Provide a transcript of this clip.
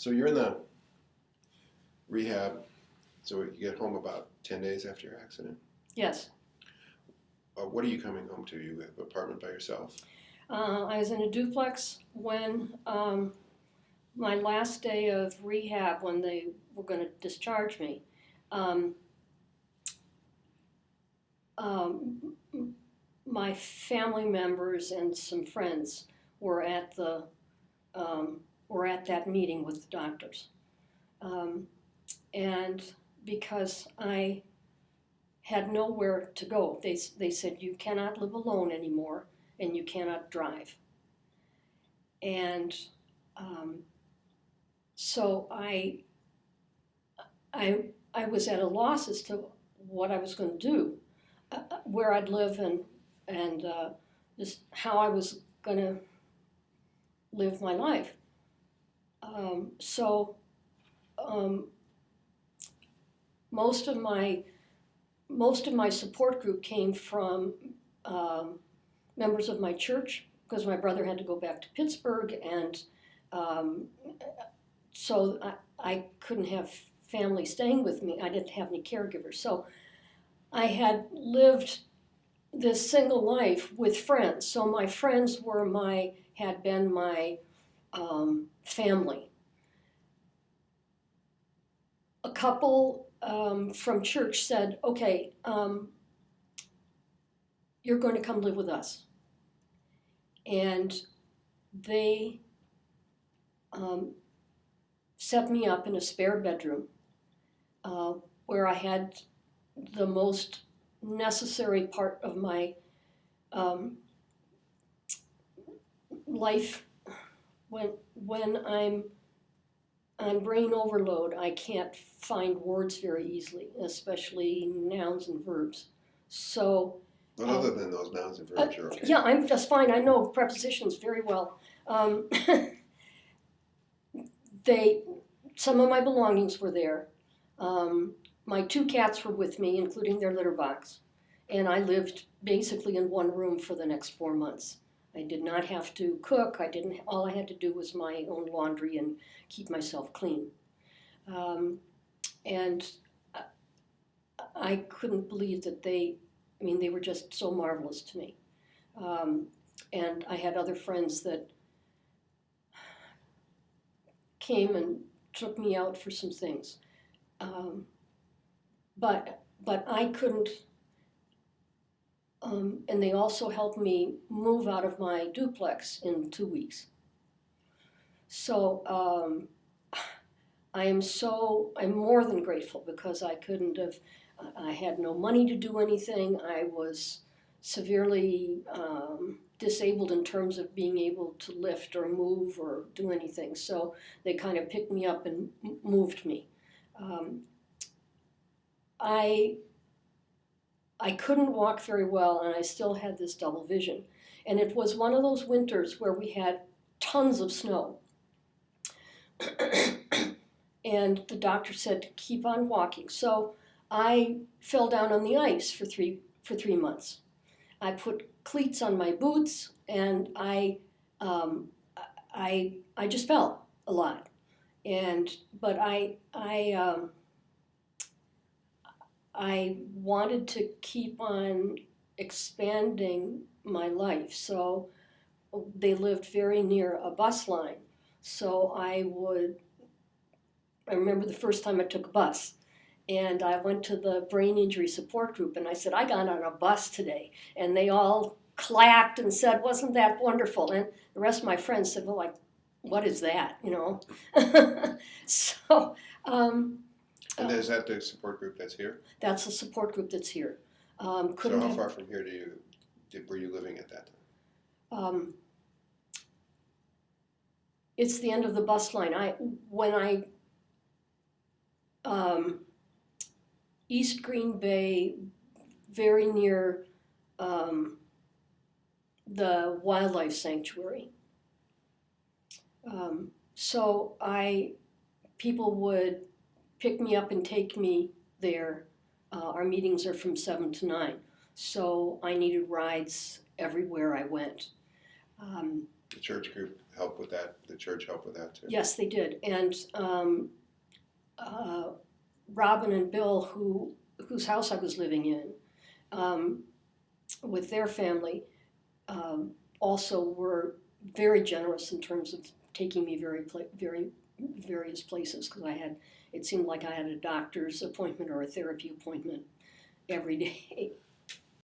So you're in the rehab, so you get home about 10 days after your accident? Yes. What are you coming home to? You have an apartment by yourself? I was in a duplex when my last day of rehab, when they were going to discharge me. Um, um, my family members and some friends were at that meeting with the doctors, and because I had nowhere to go, they said you cannot live alone anymore and you cannot drive. And so I was at a loss as to what I was going to do, where I'd live, and just how I was going to live my life. So most of my support group came from members of my church, because my brother had to go back to Pittsburgh, and so I couldn't have family staying with me. I didn't have any caregivers. So I had lived this single life with friends. So my friends had been my family. A couple from church said, okay, you're going to come live with us. And they set me up in a spare bedroom where I had the most necessary part of my life. When I'm on brain overload, I can't find words very easily, especially nouns and verbs. So, Well, other than those nouns and verbs, you're okay. Yeah, I'm just fine. I know prepositions very well. Some of my belongings were there. My 2 cats were with me, including their litter box, and I lived basically in one room for the next 4 months. I did not have to cook. All I had to do was my own laundry and keep myself clean. And I couldn't believe that they were just so marvelous to me. And I had other friends that came and took me out for some things. But I couldn't, and they also helped me move out of my duplex in 2 weeks. So I'm more than grateful, because I had no money to do anything. I was severely disabled in terms of being able to lift or move or do anything. So they kind of picked me up and moved me. I couldn't walk very well, and I still had this double vision. And it was one of those winters where we had tons of snow. And the doctor said to keep on walking. So I fell down on the ice for 3 months. I put cleats on my boots, and I just fell a lot. But I wanted to keep on expanding my life. So they lived very near a bus line. So I remember the first time I took a bus, and I went to the brain injury support group, and I said, I got on a bus today. And they all clapped and said, wasn't that wonderful? And the rest of my friends said, well, like, what is that, So, and is that the support group that's here? That's the support group that's here. So how far from here were you living at that time? It's the end of the bus line. East Green Bay, very near the wildlife sanctuary. So people would pick me up and take me there. Our meetings are from 7 to 9. So I needed rides everywhere I went. The church group help with that? The church help with that too? Yes, they did. And Robin and Bill, whose house I was living in, with their family, also were very generous in terms of taking me very various places, because it seemed like I had a doctor's appointment or a therapy appointment every day.